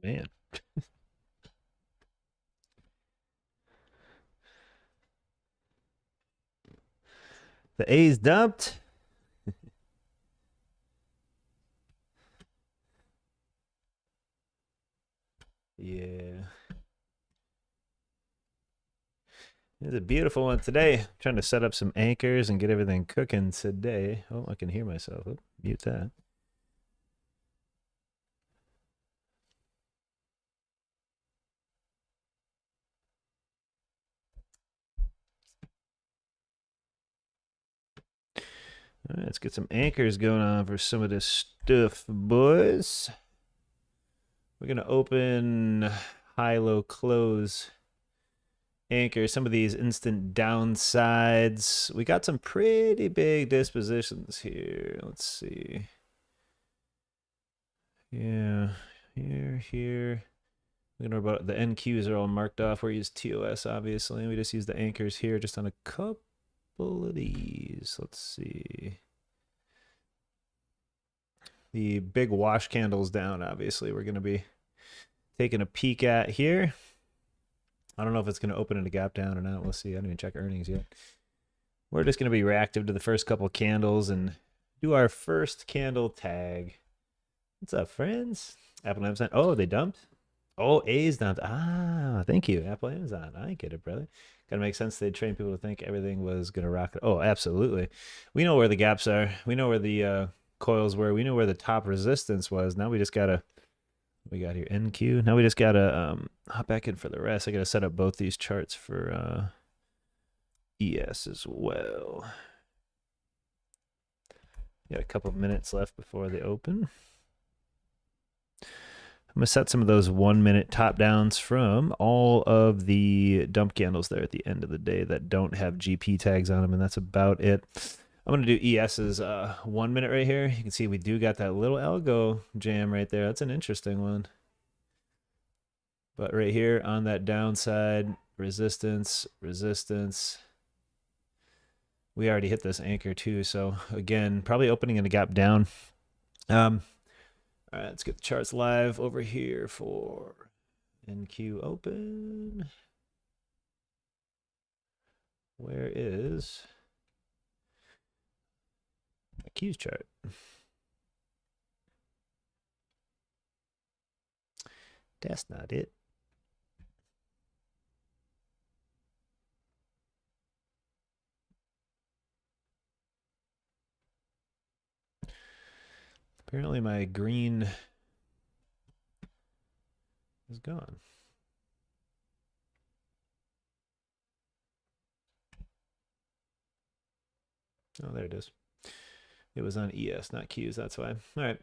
Man. The A's dumped. Yeah. It's a beautiful one today. I'm trying to set up some anchors and get everything cooking today. Oh, I can hear myself. Oh, mute that. All right, let's get some anchors going on for some of this stuff, boys. We're going to open high, low, close anchor. Some of these instant downsides. We got some pretty big dispositions here. Let's see. Yeah, here. We're gonna about the NQs are all marked off. We use TOS obviously. We just use the anchors here just on a couple of these. Let's see. The big wash candles down, obviously, we're gonna be taking a peek at here. I don't know if it's gonna open in a gap down or not. We'll see. I didn't even check earnings yet. We're just gonna be reactive to the first couple candles and do our first candle tag. What's up, friends? Apple Amazon. Oh, they dumped? Oh, A's dumped. Ah, thank you, Apple Amazon. I get it, brother. Gotta make sense. They'd train people to think everything was gonna rock. Oh, absolutely. We know where the gaps are. We know where the coils were. We know where the top resistance was. Now we just gotta. We got here NQ. Now we just gotta hop back in for the rest. I gotta set up both these charts for ES as well. Got a couple of minutes left before they open. I'm going to set some of those 1 minute top downs from all of the dump candles there at the end of the day that don't have GP tags on them, and that's about it. I'm going to do ES's 1 minute right here. You can see we do got that little algo jam right there. That's an interesting one. But right here on that downside, resistance, resistance. We already hit this anchor too, so again, probably opening in a gap down. All right, let's get the charts live over here for NQ open. Where is my Q's chart? That's not it. Apparently my green is gone. Oh, there it is. It was on ES, not Q's, that's why. All right.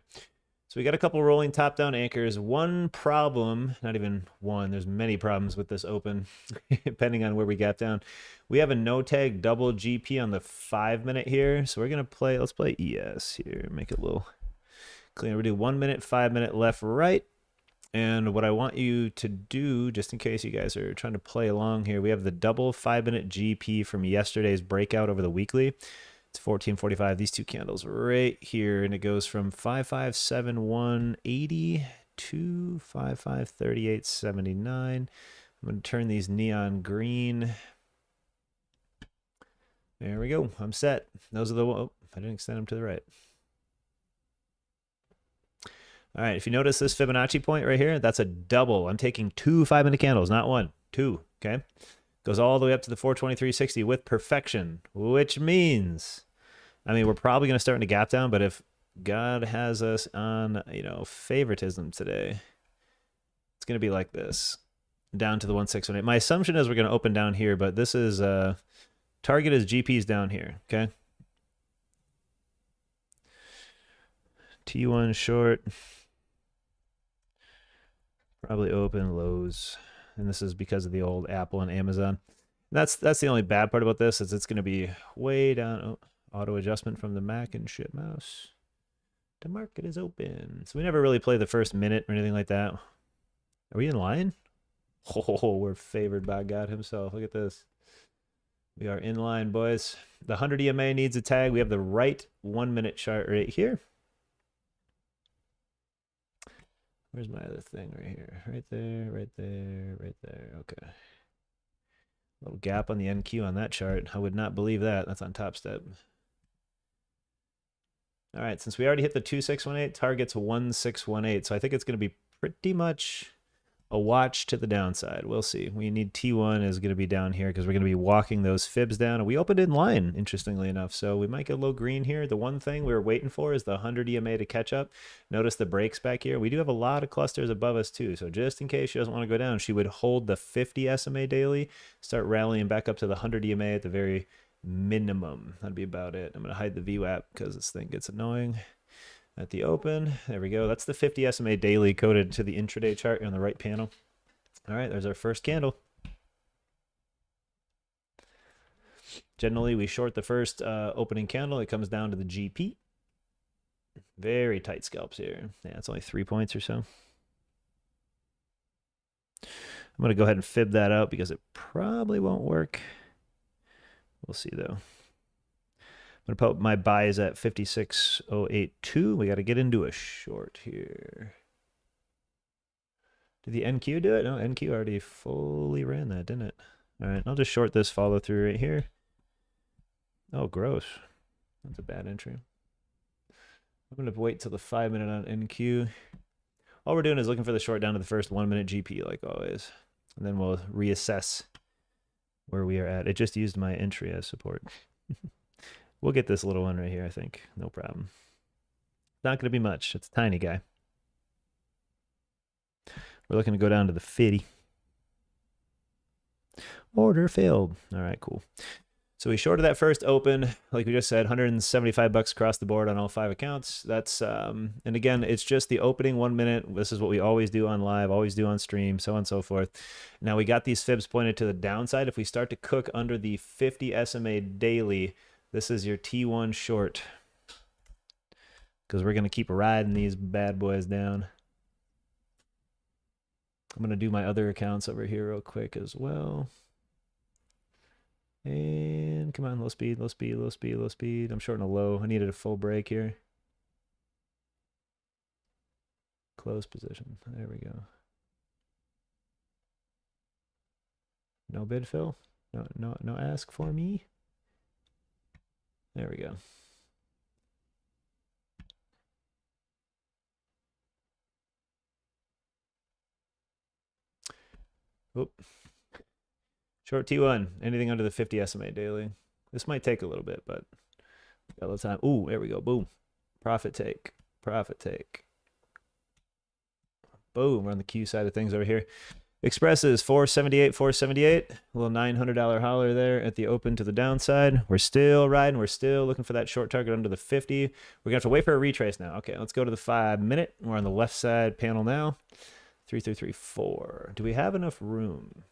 So we got a couple rolling top-down anchors. One problem, not even one, there's many problems with this open, depending on where we gap down. We have a no-tag double GP on the 5 minute here, so we're going to play, let's play ES here, make it a little cleaner. We do 1 minute, 5 minute, left, right. And what I want you to do, just in case you guys are trying to play along here, we have the double 5 minute GP from yesterday's breakout over the weekly. It's 1445. These two candles right here, and it goes from 5571.80 to 5538.79. I'm going to turn these neon green. There we go. I'm set. Those are the. Oh, I didn't extend them to the right. All right, if you notice this Fibonacci point right here, that's a double. I'm taking 2 5 minute candles, not one, 2, okay? Goes all the way up to the 423.60 with perfection, which means, I mean, we're probably going to start in a gap down, but if God has us on, you know, favoritism today, it's going to be like this, down to the 1618. My assumption is we're going to open down here, but this is, target is GPs down here, okay? T1 short. Probably open lows, and this is because of the old Apple and Amazon. That's the only bad part about this is it's going to be way down. Oh, auto adjustment from the Mac and shit mouse. The market is open, so we never really play the first minute or anything like that. Are we in line? Oh, we're favored by God himself. Look at this. We are in line, boys. The 100 EMA needs a tag. We have the right 1 minute chart right here. Where's my other thing right here? Right there, right there, right there. Okay. Little gap on the NQ on that chart. I would not believe that. That's on Top Step. All right, since we already hit the 2618, target's 1618. So I think it's going to be pretty much a watch to the downside. We'll see. We need T1 is going to be down here because we're going to be walking those fibs down. And we opened in line, interestingly enough. So we might get a little green here. The one thing we were waiting for is the 100 EMA to catch up. Notice the breaks back here. We do have a lot of clusters above us too. So just in case she doesn't want to go down, she would hold the 50 SMA daily, start rallying back up to the 100 EMA at the very minimum. That'd be about it. I'm going to hide the VWAP because this thing gets annoying. At the open, there we go. That's the 50 SMA daily coded to the intraday chart on the right panel. All right, there's our first candle. Generally, we short the first opening candle. It comes down to the GP. Very tight scalps here. Yeah, it's only 3 points or so. I'm going to go ahead and fib that out because it probably won't work. We'll see, though. I'm going to put my buys at 56.082. We got to get into a short here. Did the NQ do it? No, NQ already fully ran that, didn't it? All right, I'll just short this follow through right here. Oh, gross. That's a bad entry. I'm going to wait till the 5 minute on NQ. All we're doing is looking for the short down to the first 1 minute GP, like always. And then we'll reassess where we are at. It just used my entry as support. We'll get this little one right here, I think. No problem. Not going to be much. It's a tiny guy. We're looking to go down to the 50. Order failed. All right, cool. So we shorted that first open, like we just said, 175 bucks across the board on all 5 accounts. That's and again, it's just the opening 1 minute. This is what we always do on live, always do on stream, so on and so forth. Now we got these fibs pointed to the downside. If we start to cook under the 50 SMA daily, this is your T1 short, because we're going to keep riding these bad boys down. I'm going to do my other accounts over here real quick as well. And come on, low speed, low speed, low speed, low speed. I'm shorting a low. I needed a full break here. Close position. There we go. No bid fill. No ask for me. There we go. Oop. Short T1. Anything under the 50 SMA daily. This might take a little bit, but got a little time. Ooh, there we go. Boom. Profit take. Profit take. Boom. We're on the Q side of things over here. Expresses 478, 478. A little $900 holler there at the open to the downside. We're still riding. We're still looking for that short target under the 50. We're going to have to wait for a retrace now. Okay, let's go to the 5 minute. We're on the left side panel now. 3334. Do we have enough room?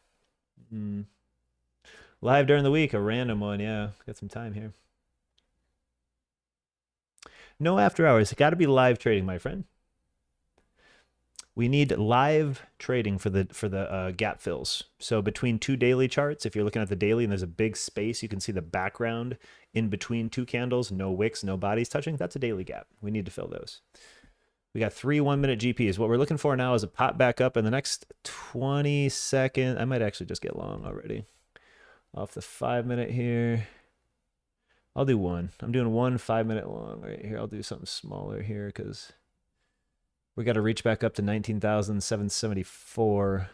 Live during the week, a random one. Yeah, got some time here. No after hours. Got to be live trading, my friend. We need live trading for the gap fills. So between 2 daily charts, if you're looking at the daily and there's a big space, you can see the background in between 2 candles, no wicks, no bodies touching. That's a daily gap. We need to fill those. We got 3 1 minute GPs. What we're looking for now is a pop back up in the next 20 seconds. I might actually just get long already. Off the 5 minute here. I'll do one. I'm doing 1 5 minute long right here. I'll do something smaller here because we got to reach back up to 19,774.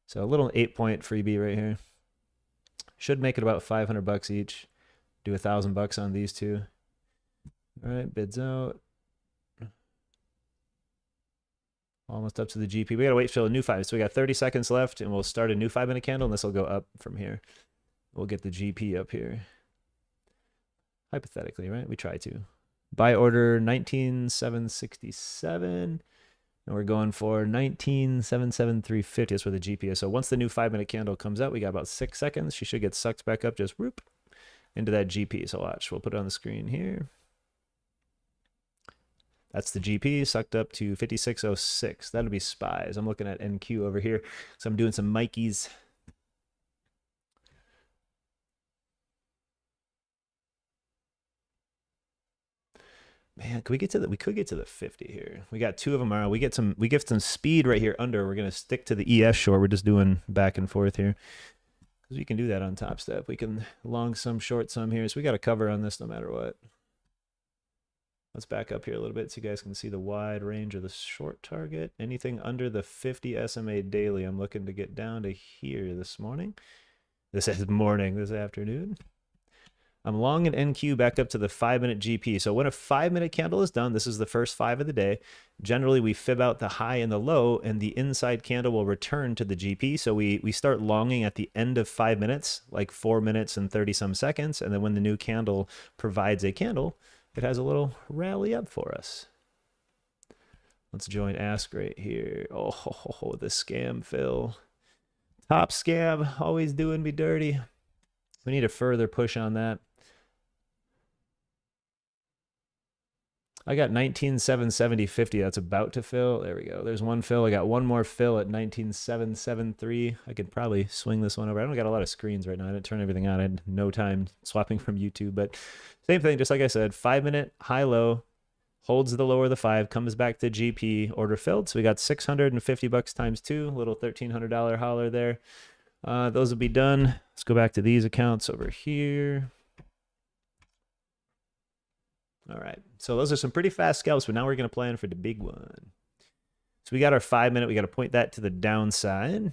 So a little 8-point freebie right here. Should make it about 500 bucks each. Do 1,000 bucks on these two. All right, bids out. Almost up to the GP. We got to wait till a new 5. So we got 30 seconds left, and we'll start a new 5 minute candle, and this will go up from here. We'll get the GP up here. Hypothetically, right? We try to. Buy order 19,767. And we're going for 19,773.50. That's where the GP is. So once the new 5 minute candle comes out, we got about 6 seconds. She should get sucked back up, just whoop, into that GP. So watch. We'll put it on the screen here. That's the GP, sucked up to 56.06. That'll be spies. I'm looking at NQ over here. So I'm doing some Mikeys. Man, could we get to the? We could get to the 50 here. We got two of them. We get some. We get some speed right here under. We're gonna stick to the ES short. We're just doing back and forth here because we can do that on Top Step. We can long some, short some here. So we got a cover on this no matter what. Let's back up here a little bit so you guys can see the wide range of the short target. Anything under the 50 SMA daily, I'm looking to get down to here this morning. This afternoon. I'm long an NQ back up to the 5-minute GP. So when a 5-minute candle is done, this is the first 5 of the day. Generally, we fib out the high and the low, and the inside candle will return to the GP. So we start longing at the end of 5 minutes, like 4 minutes and 30-some seconds. And then when the new candle provides a candle, it has a little rally up for us. Let's join Ask right here. Oh, the scam, Phil. Top scam, always doing me dirty. We need a further push on that. I got 19,770.50. That's about to fill. There we go. There's one fill. I got one more fill at 19,773. I could probably swing this one over. I don't got a lot of screens right now. I didn't turn everything on. I had no time swapping from YouTube, but same thing. Just like I said, 5-minute high low, holds the lower of the 5, comes back to GP, order filled. So we got 650 bucks times 2, little $1,300 holler there. Those will be done. Let's go back to these accounts over here. All right, so those are some pretty fast scalps, but now we're going to plan for the big one. So we got our 5-minute. We got to point that to the downside.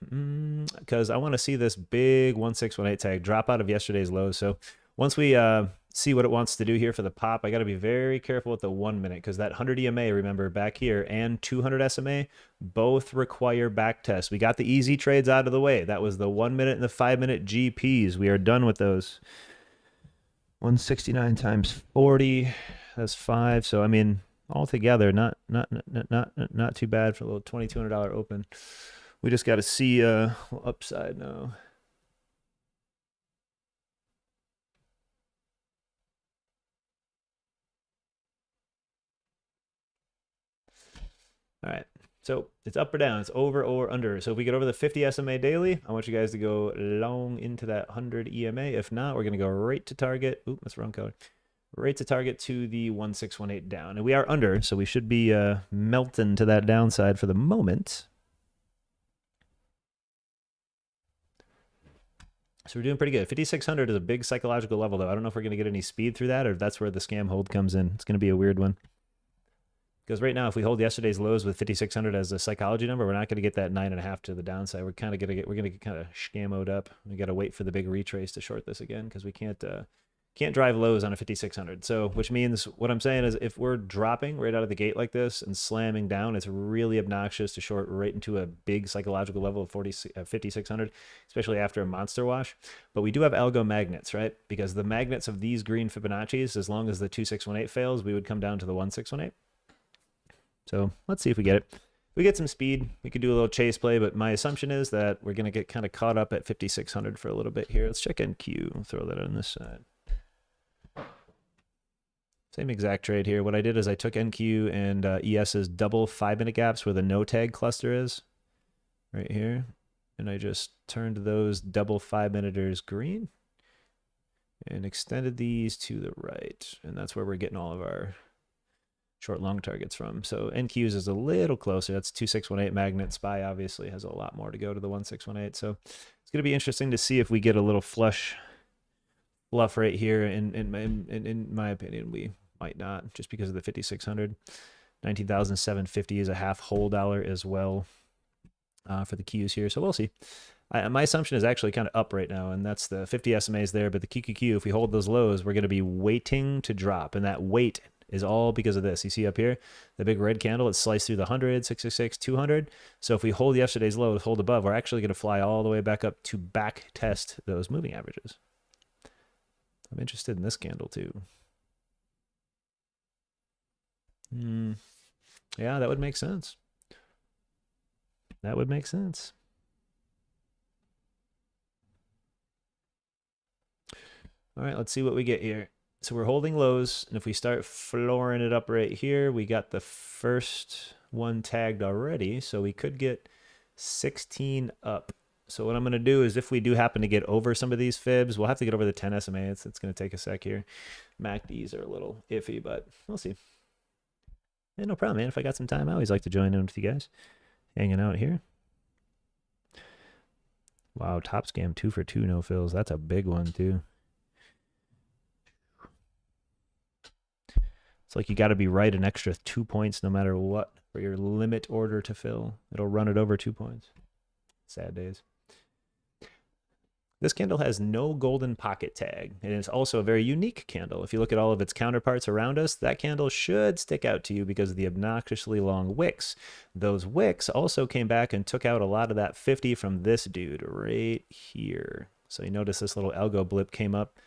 Because I want to see this big 1618 tag drop out of yesterday's low. So once we see what it wants to do here for the pop, I got to be very careful with the 1 minute because that 100 EMA, remember, back here, and 200 SMA both require back tests. We got the easy trades out of the way. That was the 1 minute and the 5-minute GPs. We are done with those. 169 times 40, that's 5. So I mean, altogether, not too bad for a little $2,200 open. We just got to see upside now. All right, so it's up or down. It's over or under. So if we get over the 50 SMA daily, I want you guys to go long into that 100 EMA. If not, we're going to go right to target. Oop, that's the wrong color. Right to target to the 1618 down. And we are under, so we should be melting to that downside for the moment. So we're doing pretty good. 5,600 is a big psychological level, though. I don't know if we're going to get any speed through that or if that's where the scam hold comes in. It's going to be a weird one. Because right now, if we hold yesterday's lows with 5,600 as a psychology number, we're not going to get that 9.5 to the downside. We're kind of going to get kind of scamoed up. We got to wait for the big retrace to short this again because we can't drive lows on a 5,600. So, which means what I'm saying is if we're dropping right out of the gate like this and slamming down, it's really obnoxious to short right into a big psychological level of 5,600, especially after a monster wash. But we do have algo magnets, right? Because the magnets of these green Fibonacci's, as long as the 2618 fails, we would come down to the 1618. So let's see if we get it. If we get some speed, we could do a little chase play, but my assumption is that we're going to get kind of caught up at 5,600 for a little bit here. Let's check NQ. Throw that on this side. Same exact trade here. What I did is I took NQ and ES's double 5-minute gaps where the no tag cluster is right here. And I just turned those double 5-minuters green and extended these to the right. And that's where we're getting all of our short long targets from. So NQs is a little closer. That's 2618 magnet. SPY obviously has a lot more to go to the 1618. So it's going to be interesting to see if we get a little fluff right here. In my opinion, we might not, just because of the 5,600. 19,750 is a half whole dollar as well for the Qs here. So we'll see. My assumption is actually kind of up right now, and that's the 50 SMAs there. But the QQQ, if we hold those lows, we're going to be waiting to drop, and that wait is all because of this. You see up here, the big red candle, it's sliced through the 100, 666, 200. So if we hold yesterday's low, hold above, we're actually going to fly all the way back up to back test those moving averages. I'm interested in this candle too. Yeah, that would make sense. That would make sense. All right, let's see what we get here. So we're holding lows, and if we start flooring it up right here, we got the first one tagged already, so we could get 16 up So what I'm going to do is if we do happen to get over some of these fibs, we'll have to get over the 10 SMA. It's going to take a sec here. MACDs are a little iffy, but we'll see. Yeah, no problem, man. If I got some time, I always like to join in with you guys. Hanging out here. Wow, top scam 2 for 2 no fills. That's a big one too. It's like you got to be right an extra 2 points no matter what for your limit order to fill. It'll run it over 2 points. Sad days. This candle has no golden pocket tag, and it's also a very unique candle. If you look at all of its counterparts around us, that candle should stick out to you because of the obnoxiously long wicks. Those wicks also came back and took out a lot of that 50 from this dude right here. So you notice this little algo blip came up,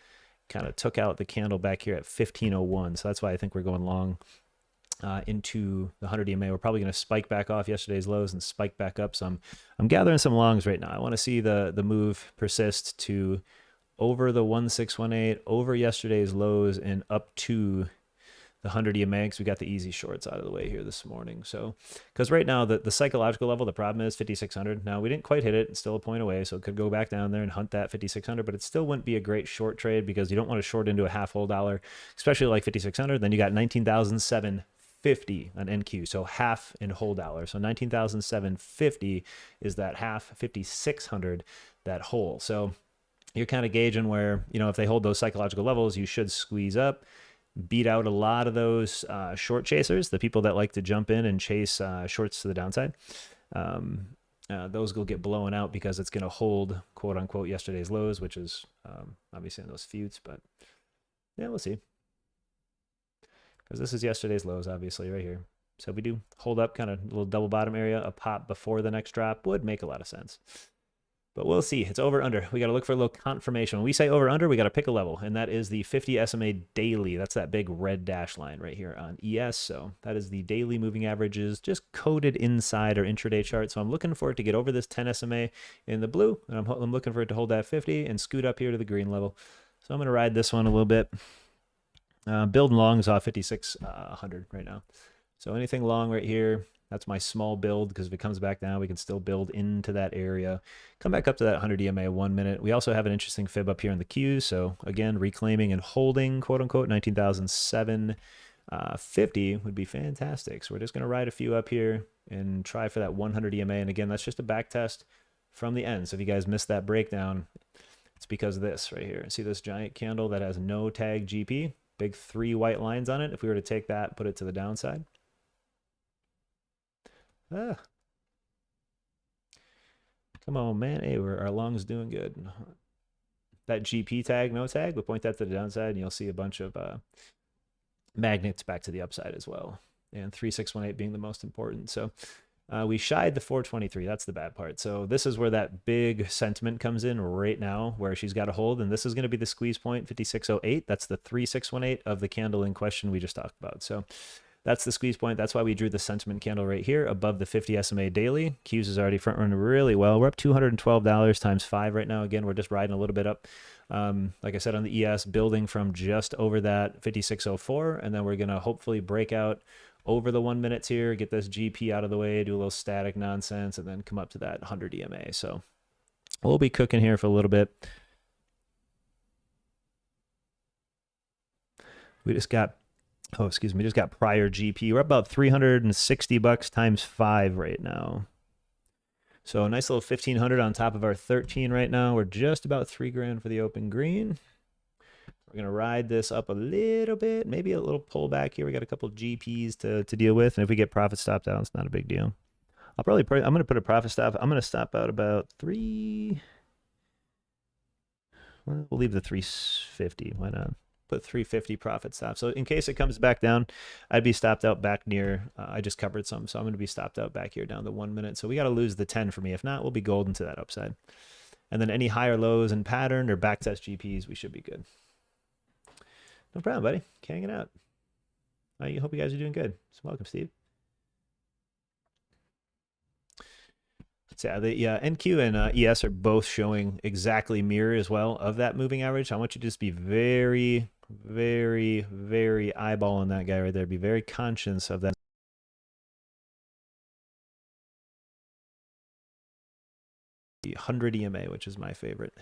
kind of took out the candle back here at 1501. So that's why I think we're going long into the 100 EMA. We're probably going to spike back off yesterday's lows and spike back up. So I'm gathering some longs right now. I want to see the move persist to over the 1618, over yesterday's lows, and up to the 100 EMA, because we got the easy shorts out of the way here this morning. So, because right now the psychological level, the problem is 5,600. Now we didn't quite hit it; it's still a point away, so it could go back down there and hunt that 5,600. But it still wouldn't be a great short trade because you don't want to short into a half whole dollar, especially like 5,600. Then you got 19,750 on NQ, so half and whole dollar. So 19,750 is that half, 5,600 that whole. So you're kind of gauging where, you know, if they hold those psychological levels, you should squeeze up, beat out a lot of those short chasers, the people that like to jump in and chase shorts to the downside. Those will get blown out because it's going to hold, quote unquote, yesterday's lows, which is obviously in those feuds. But yeah, we'll see. Because this is yesterday's lows, obviously, right here. So if we do hold up kind of a little double bottom area, a pop before the next drop would make a lot of sense. But we'll see. It's over under. We got to look for a little confirmation. When we say over under, we got to pick a level, and that is the 50 SMA daily. That's that big red dash line right here on ES. So that is the daily moving averages just coded inside our intraday chart. So I'm looking for it to get over this 10 SMA in the blue, and I'm looking for it to hold that 50 and scoot up here to the green level. So I'm going to ride this one a little bit. Building longs off 5,600 right now. So anything long right here, that's my small build, because if it comes back down, we can still build into that area. Come back up to that 100 EMA 1 minute. We also have an interesting fib up here in the Qs. So again, reclaiming and holding, quote unquote, 19,750 would be fantastic. So we're just going to ride a few up here and try for that 100 EMA. And again, that's just a back test from the end. So if you guys missed that breakdown, it's because of this right here. See this giant candle that has no tag GP? Big 3 white lines on it. If we were to take that, put it to the downside. Come on, man. Hey, our longs doing good. That GP tag, no tag, we'll point that to the downside, and you'll see a bunch of magnets back to the upside as well. And 3618 being the most important. So we shied the 423. That's the bad part. So this is where that big sentiment comes in right now, where she's got a hold, and this is going to be the squeeze point, 5608. That's the 3618 of the candle in question we just talked about. So that's the squeeze point. That's why we drew the sentiment candle right here above the 50 SMA daily. Qs is already front running really well. We're up $212 times 5 right now. Again, we're just riding a little bit up. Like I said, on the ES, building from just over that 5604, and then we're going to hopefully break out over the 1 minutes here, get this GP out of the way, do a little static nonsense, and then come up to that 100 EMA. So we'll be cooking here for a little bit. We just got, oh, excuse me, just got prior GP. We're about $360 times 5 right now. So a nice little 1,500 on top of our 13 right now. We're just about $3 for the open green. We're going to ride this up a little bit, maybe a little pullback here. We got a couple of GPs to deal with. And if we get profit stopped out, it's not a big deal. I'm going to put a profit stop. I'm going to stop out about 3. Well, we'll leave the 350. Why not? Put 350 profit stop. So in case it comes back down, I'd be stopped out back near, I just covered some. So I'm going to be stopped out back here down to 1 minute. So we got to lose the 10 for me. If not, we'll be golden to that upside. And then any higher lows in pattern or backtest GPs, we should be good. No problem, buddy. Hanging out. I hope you guys are doing good. So welcome, Steve. So yeah, the NQ and ES are both showing exactly mirror as well of that moving average. I want you to just be very, very, very eyeballing that guy right there. Be very conscious of that. the 100 EMA, which is my favorite.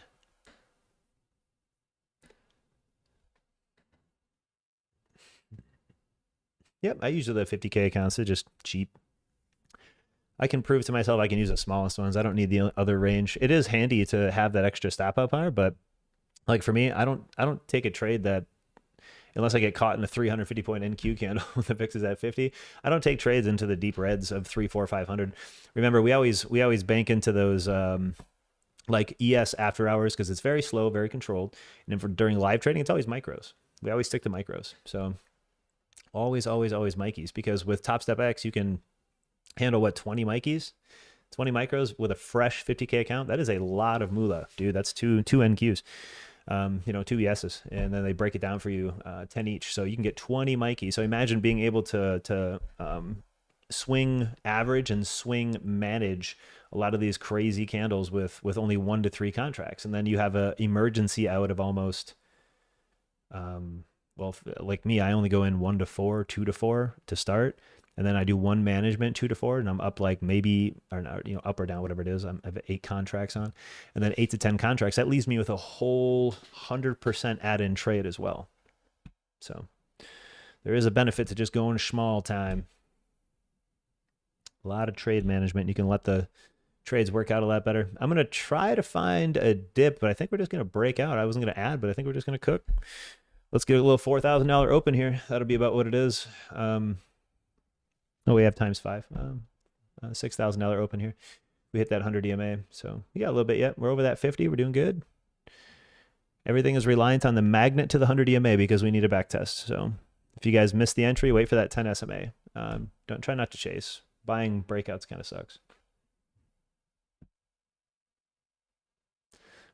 Yep, I usually have 50K accounts. They're just cheap. I can prove to myself I can use the smallest ones. I don't need the other range. It is handy to have that extra stop out power, but like for me, I don't take a trade that unless I get caught in a 350 point NQ candle that fixes at 50. I don't take trades into the deep reds of 3, 4, 500. Remember, we always bank into those like ES after hours because it's very slow, very controlled. And then for during live trading, it's always micros. We always stick to micros. So always Mikeys, because with Top Step X, you can handle what, 20 Mikeys, 20 micros with a fresh 50K account. That is a lot of moolah, dude. That's two NQs. You know, 2 ESs, and then they break it down for you 10 each. So you can get 20 Mikey. So imagine being able to swing average and swing manage a lot of these crazy candles with only 1 to 3 contracts. And then you have a emergency out of almost, well, like me, I only go in 1 to 4, 2 to 4 to start. And then I do 1 management, 2 to 4, and I'm up like maybe, or not, you know, up or down, whatever it is. I have 8 contracts on, and then 8 to 10 contracts. That leaves me with a whole 100% add-in trade as well. So there is a benefit to just going small time. A lot of trade management. You can let the trades work out a lot better. I'm going to try to find a dip, but I think we're just going to break out. I wasn't going to add, but I think we're just going to cook. Let's get a little $4,000 open here. That'll be about what it is. Oh, we have times 5. $6,000 open here. We hit that 100 EMA, so we got a little bit yet. We're over that 50. We're doing good. Everything is reliant on the magnet to the 100 EMA because we need a back test. So if you guys missed the entry, wait for that 10 SMA. Don't try not to chase. Buying breakouts kind of sucks.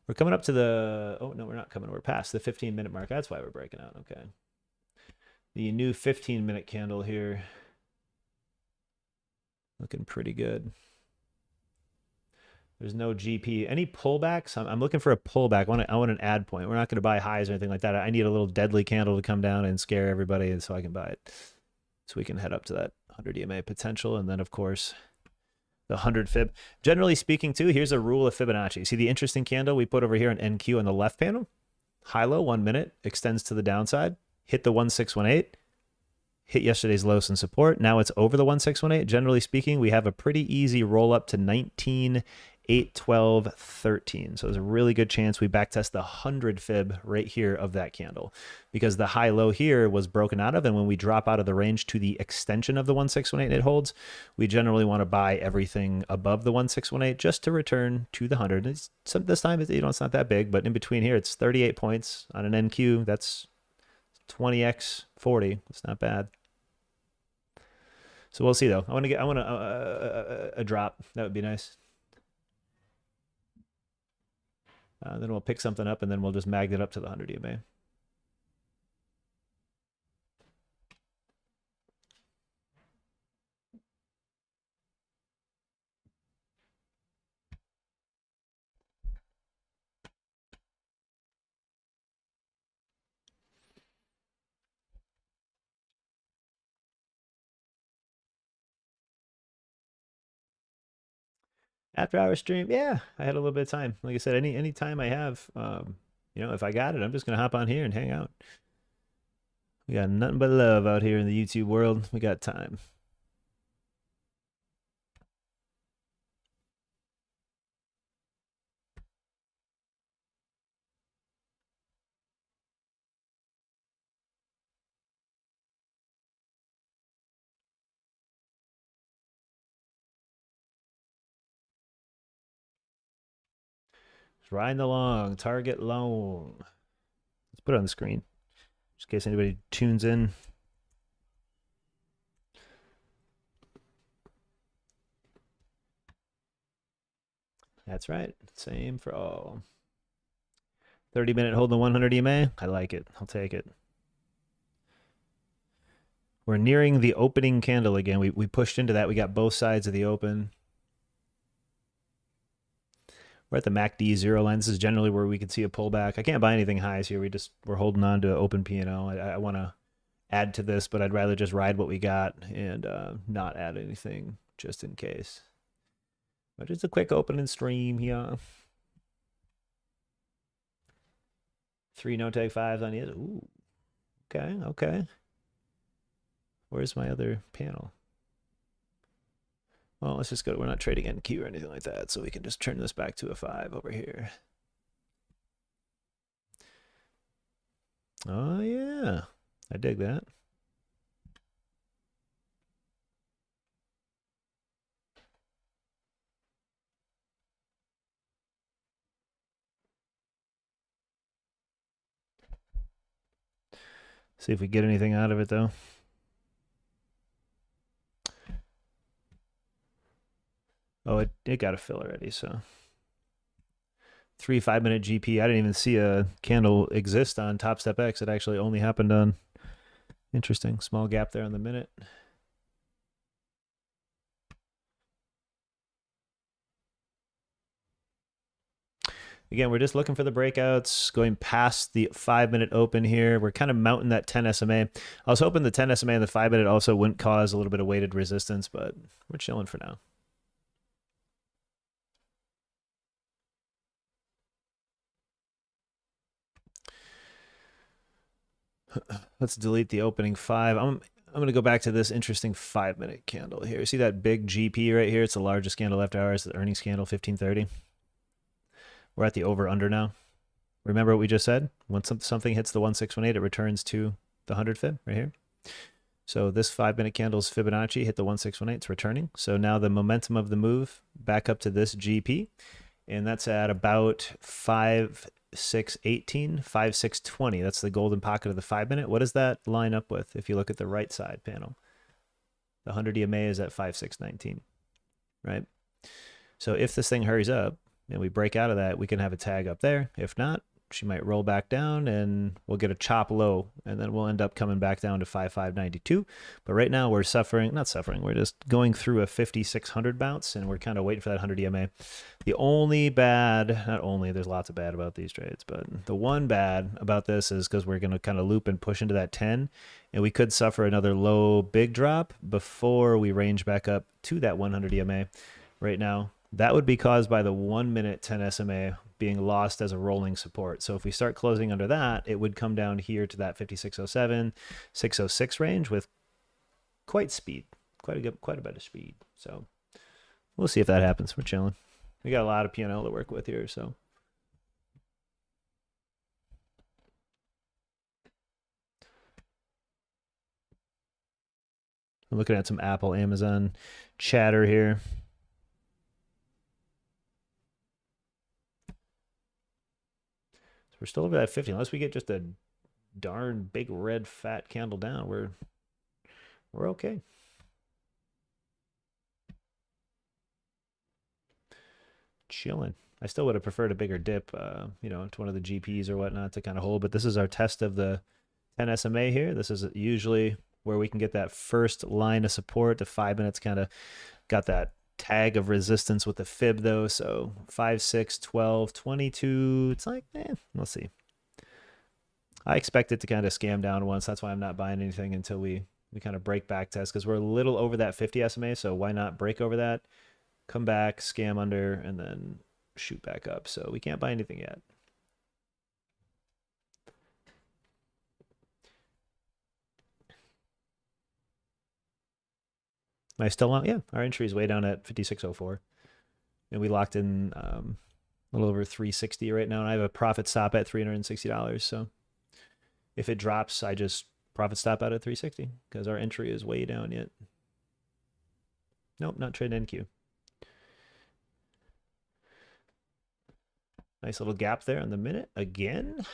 We're coming up to the, oh no, we're not coming. We're past the 15-minute mark. That's why we're breaking out. Okay. The new 15-minute candle here. Looking pretty good. There's no GP. Any pullbacks? I'm looking for a pullback. I want an add point. We're not going to buy highs or anything like that. I need a little deadly candle to come down and scare everybody, and so I can buy it. So we can head up to that 100 EMA potential, and then of course the 100 fib. Generally speaking, too, here's a rule of Fibonacci. See the interesting candle we put over here on NQ on the left panel? High-low, 1 minute, extends to the downside, hit the 1618. Hit yesterday's lows and support. Now it's over the 1618. Generally speaking, we have a pretty easy roll up to 19, 8, 12, 13. So there's a really good chance we backtest the 100 fib right here of that candle, because the high low here was broken out of. And when we drop out of the range to the extension of the 1618 it holds, we generally want to buy everything above the 1618 just to return to the 100. This time, you know, it's not that big, but in between here, it's 38 points on an NQ. That's 20x 40. It's not bad. So we'll see though. I want a drop. That would be nice. Then we'll pick something up and then we'll just magnet up to the 100 EMA. After hour stream, yeah, I had a little bit of time. Like I said, any time I have, you know, if I got it, I'm just gonna hop on here and hang out. We got nothing but love out here in the YouTube world. We got time. Just riding along, target long. Let's put it on the screen, just in case anybody tunes in. That's right. Same for all. 30-minute hold the 100 EMA. I like it. I'll take it. We're nearing the opening candle again. We pushed into that. We got both sides of the open. We're at the MACD 0 line. This is generally where we could see a pullback. I can't buy anything highs here. We're holding on to open P&L. I want to add to this, but I'd rather just ride what we got and not add anything just in case. But just a quick opening stream here. 3 no tag 5s on it. Ooh. Okay, okay. Where's my other panel? Well, let's just go. We're not trading NQ or anything like that, so we can just turn this back to a 5 over here. Oh, yeah. I dig that. See if we get anything out of it, though. Oh, it got a fill already, so. 3 5-minute GP. I didn't even see a candle exist on Top Step X. It actually only happened on. Interesting. Small gap there on the minute. Again, we're just looking for the breakouts, going past the 5-minute open here. We're kind of mounting that 10 SMA. I was hoping the 10 SMA and the 5-minute also wouldn't cause a little bit of weighted resistance, but we're chilling for now. Let's delete the opening 5. I'm going to go back to this interesting 5-minute candle here. See that big GP right here? It's the largest candle after hours, the earnings candle, 1530. We're at the over-under now. Remember what we just said? Once something hits the 1618, it returns to the 100 fib right here. So this 5-minute candle's Fibonacci hit the 1618. It's returning. So now the momentum of the move back up to this GP, and that's at about 5618, 5620. That's the golden pocket of the 5-minute. What does that line up with if you look at the right side panel? The 100 EMA is at 5619, right? So if this thing hurries up and we break out of that, we can have a tag up there. If not, she might roll back down and we'll get a chop low, and then we'll end up coming back down to 5592. But right now we're not suffering. We're just going through a 5600 bounce, and we're kind of waiting for that 100 EMA. The only bad, not only, there's lots of bad about these trades, but the one bad about this is because we're going to kind of loop and push into that 10, and we could suffer another low big drop before we range back up to that 100 EMA. Right now, that would be caused by the 1-minute 10 SMA being lost as a rolling support. So if we start closing under that, it would come down here to that 5607, 606 range with quite a bit of speed. So we'll see if that happens. We're chilling. We got a lot of P&L to work with here, so. I'm looking at some Apple, Amazon chatter here. We're still over that 50. Unless we get just a darn big red fat candle down, we're okay. Chilling. I still would have preferred a bigger dip, you know, to one of the GPs or whatnot to kind of hold. But this is our test of the 10 SMA here. This is usually where we can get that first line of support. The 5 minutes kind of got that tag of resistance with the fib though. So 5, 6, 12, 22. It's like, we'll see. I expect it to kind of scam down once. That's why I'm not buying anything until we kind of break back test, because we're a little over that 50 SMA. So why not break over that, come back, scam under, and then shoot back up. So we can't buy anything yet. Am I still on? Yeah, our entry is way down at 5604. And we locked in a little over 360 right now. And I have a profit stop at $360. So if it drops, I just profit stop out at 360 because our entry is way down yet. Nope, not trading NQ. Nice little gap there on the minute again.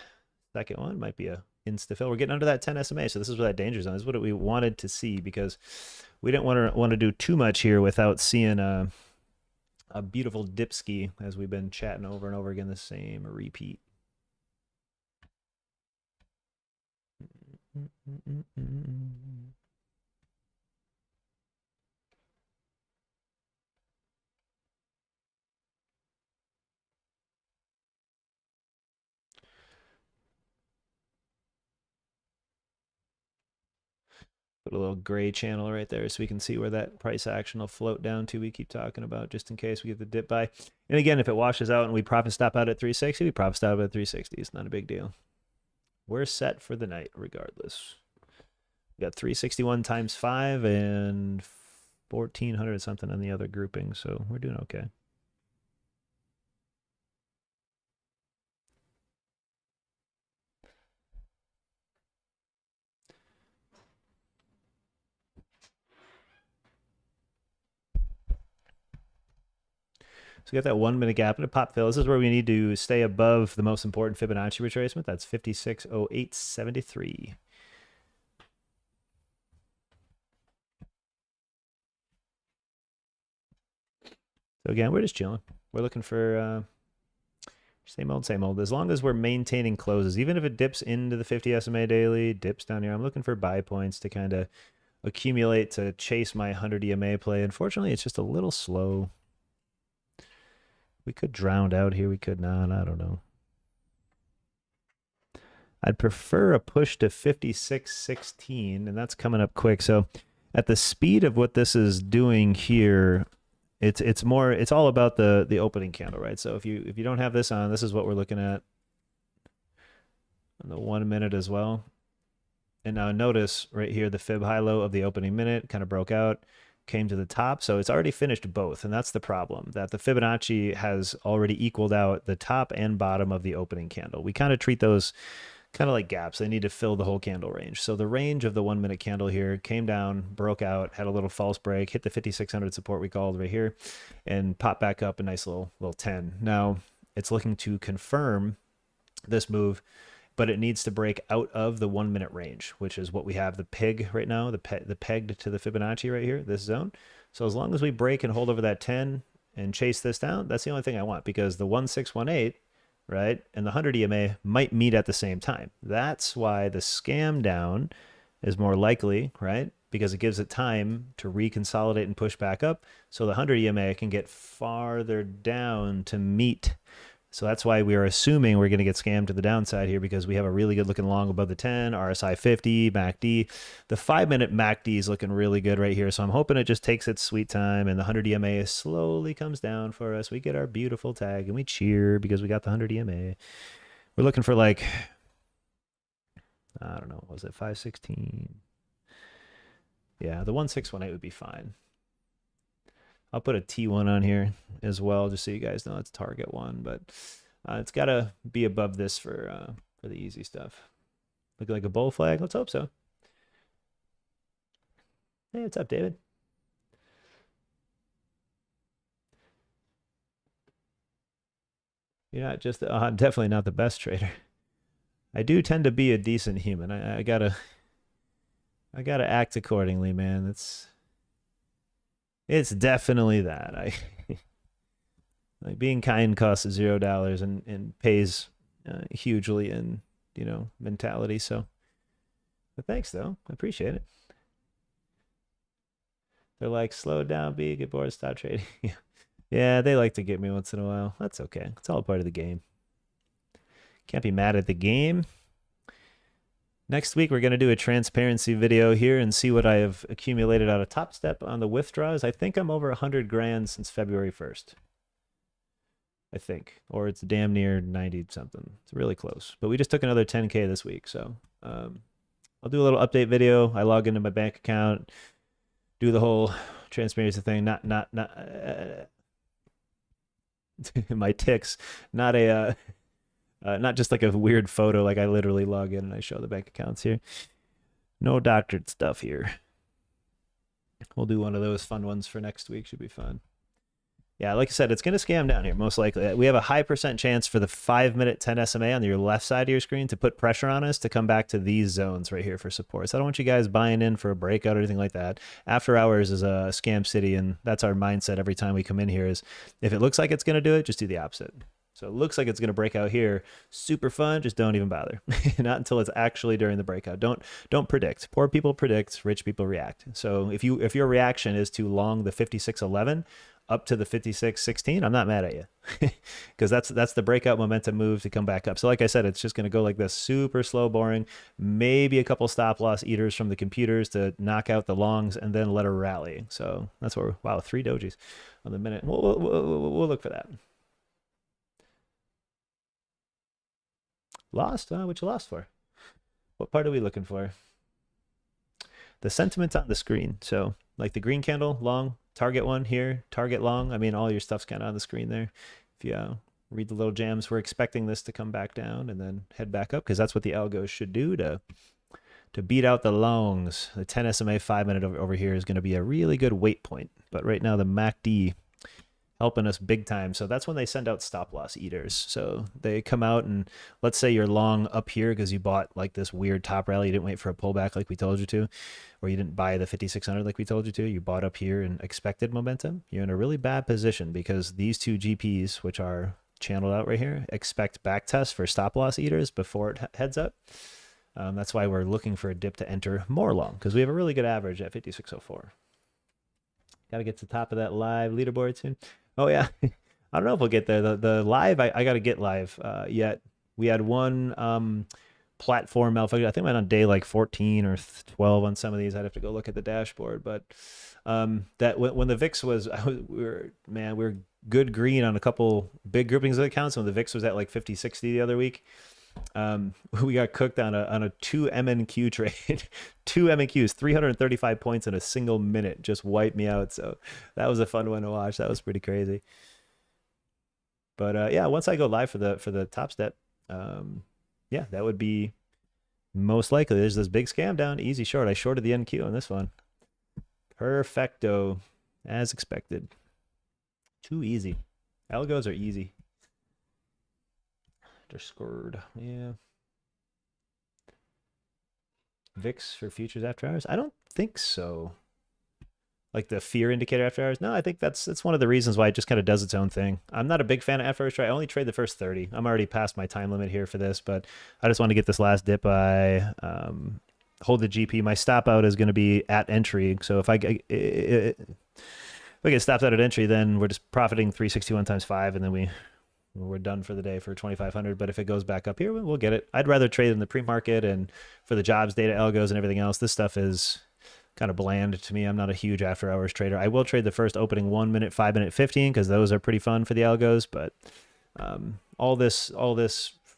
Second one might be a insta fill. We're getting under that 10 SMA, so this is where that danger zone is. What we wanted to see, because we didn't want to do too much here without seeing a beautiful dip ski, as we've been chatting over and over again, the same repeat. Put a little gray channel right there so we can see where that price action will float down to. We keep talking about just in case we get the dip by. And again, if it washes out and we profit stop out at 360, we profit stop at 360. It's not a big deal. We're set for the night regardless. We got 361 times 5 and 1400 something on the other grouping, so we're doing okay. So we got that 1 minute gap and a pop fill. This is where we need to stay above the most important Fibonacci retracement. That's 5608.73. So again, we're just chilling. We're looking for same old, same old. As long as we're maintaining closes, even if it dips into the 50 SMA daily, dips down here, I'm looking for buy points to kind of accumulate to chase my 100 EMA play. Unfortunately, it's just a little slow. We could drown out here. We could not. I don't know. I'd prefer a push to 56.16, and that's coming up quick. So at the speed of what this is doing here, it's all about the opening candle, right? So if you don't have this on, this is what we're looking at on the 1 minute as well. And now notice right here, the fib high low of the opening minute kind of broke out, came to the top. So it's already finished both. And that's the problem, that the Fibonacci has already equaled out the top and bottom of the opening candle. We kind of treat those kind of like gaps. They need to fill the whole candle range. So the range of the 1 minute candle here came down, broke out, had a little false break, hit the 5600 support we called right here, and popped back up a nice little 10. Now it's looking to confirm this move, but it needs to break out of the 1 minute range, which is what we have the peg right now, the pegged to the Fibonacci right here, this zone. So as long as we break and hold over that 10 and chase this down, that's the only thing I want, because the 1618, right, and the 100 EMA might meet at the same time. That's why the scam down is more likely, right, because it gives it time to reconsolidate and push back up, so the 100 EMA can get farther down to meet. So that's why we are assuming we're going to get scammed to the downside here, because we have a really good looking long above the 10, RSI 50, MACD. The 5 minute MACD is looking really good right here. So I'm hoping it just takes its sweet time and the 100 EMA slowly comes down for us. We get our beautiful tag and we cheer because we got the 100 EMA. We're looking for like, I don't know, what was it 516? Yeah, the 1618 would be fine. I'll put a T1 on here as well, just so you guys know it's target one, but it's got to be above this for the easy stuff. Looking like a bull flag? Let's hope so. Hey, what's up, David? You're not just, I'm definitely not the best trader. I do tend to be a decent human. I gotta act accordingly, man. It's definitely that. Like being kind costs $0 and pays hugely in, you know, mentality. So, but thanks though, I appreciate it. They're like, slow down, B, get bored, stop trading. Yeah, they like to get me once in a while. That's okay. It's all part of the game. Can't be mad at the game. Next week, we're going to do a transparency video here and see what I have accumulated out of Top Step on the withdrawals. I think I'm over 100 grand since February 1st. I think. Or it's damn near 90 something. It's really close. But we just took another 10K this week. So I'll do a little update video. I log into my bank account, do the whole transparency thing. Not my ticks. Not a... not just like a weird photo, like I literally log in and I show the bank accounts here. No doctored stuff here. We'll do one of those fun ones for next week. Should be fun. Yeah, like I said, it's going to scam down here, most likely. We have a high percent chance for the 5 minute 10 SMA on your left side of your screen to put pressure on us to come back to these zones right here for support. So I don't want you guys buying in for a breakout or anything like that. After hours is a scam city, and that's our mindset every time we come in here is if it looks like it's going to do it, just do the opposite. So it looks like it's going to break out here. Super fun. Just don't even bother. Not until it's actually during the breakout. Don't predict. Poor people predict. Rich people react. So if your reaction is to long the 56.11 up to the 56.16, I'm not mad at you, because that's the breakout momentum move to come back up. So like I said, it's just going to go like this, super slow, boring. Maybe a couple stop loss eaters from the computers to knock out the longs, and then let her rally. So that's where wow, 3 dojis on the minute. We'll look for that. Lost? What you lost for? What part are we looking for? The sentiment's on the screen. So like the green candle, long, target one here, target long. I mean, all your stuff's kind of on the screen there. If you read the little jams, we're expecting this to come back down and then head back up, because that's what the algos should do to beat out the longs. The 10 SMA 5-minute over here is going to be a really good weight point. But right now the MACD helping us big time. So that's when they send out stop loss eaters. So they come out, and let's say you're long up here because you bought like this weird top rally. You didn't wait for a pullback like we told you to, or you didn't buy the 5600 like we told you to. You bought up here and expected momentum. You're in a really bad position, because these two GPs, which are channeled out right here, expect back tests for stop loss eaters before it heads up. That's why we're looking for a dip to enter more long, because we have a really good average at 5604. Got to get to the top of that live leaderboard soon. Oh yeah, I don't know if we'll get there. The live, I got to get live yet. We had one platform malfunction. I think I went on day like 14 or 12 on some of these. I'd have to go look at the dashboard. But that when the VIX was, we were good green on a couple big groupings of accounts. When the VIX was at like 50, 60 the other week, we got cooked on a 2 MNQ trade. 2 MNQs, 335 points in a single minute, just wiped me out. So that was a fun one to watch. That was pretty crazy. But yeah, once I go live for the top step, yeah, that would be most likely. There's this big scam down, easy short. I shorted the NQ on this one. Perfecto, as expected. Too easy. Algos are easy. Underscored, yeah. VIX for futures after hours? I don't think so. Like the fear indicator after hours? No, I think that's one of the reasons why it just kind of does its own thing. I'm not a big fan of after hours trade. I only trade the first 30. I'm already past my time limit here for this, but I just want to get this last dip. I hold the GP. My stop out is going to be at entry. So if I get stopped out at entry, then we're just profiting 361 times 5, and then we're done for the day for 2,500. But if it goes back up here, we'll get it. I'd rather trade in the pre-market and for the jobs data, algos, and everything else. This stuff is kind of bland to me. I'm not a huge after hours trader. I will trade the first opening 1 minute, 5 minute, 15, because those are pretty fun for the algos. But all this,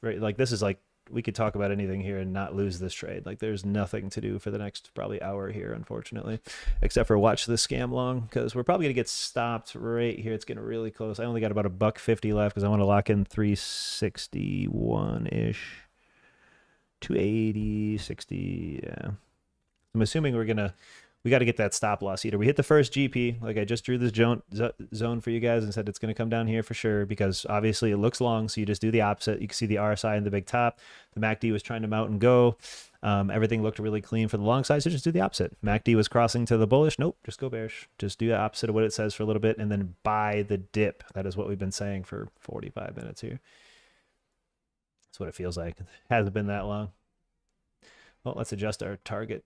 right, like this is like, we could talk about anything here and not lose this trade. Like there's nothing to do for the next probably hour here, unfortunately, except for watch the scam long, because we're probably gonna get stopped right here. It's getting really close. I only got about $1.50 left because I want to lock in 361 ish, 280, 60. Yeah, I'm assuming we got to get that stop loss eater. We hit the first GP. Like I just drew this zone for you guys and said it's going to come down here for sure, because obviously it looks long. So you just do the opposite. You can see the RSI in the big top. The MACD was trying to mount and go. Everything looked really clean for the long side. So just do the opposite. MACD was crossing to the bullish. Nope, just go bearish. Just do the opposite of what it says for a little bit and then buy the dip. That is what we've been saying for 45 minutes here. That's what it feels like. It hasn't been that long. Well, let's adjust our target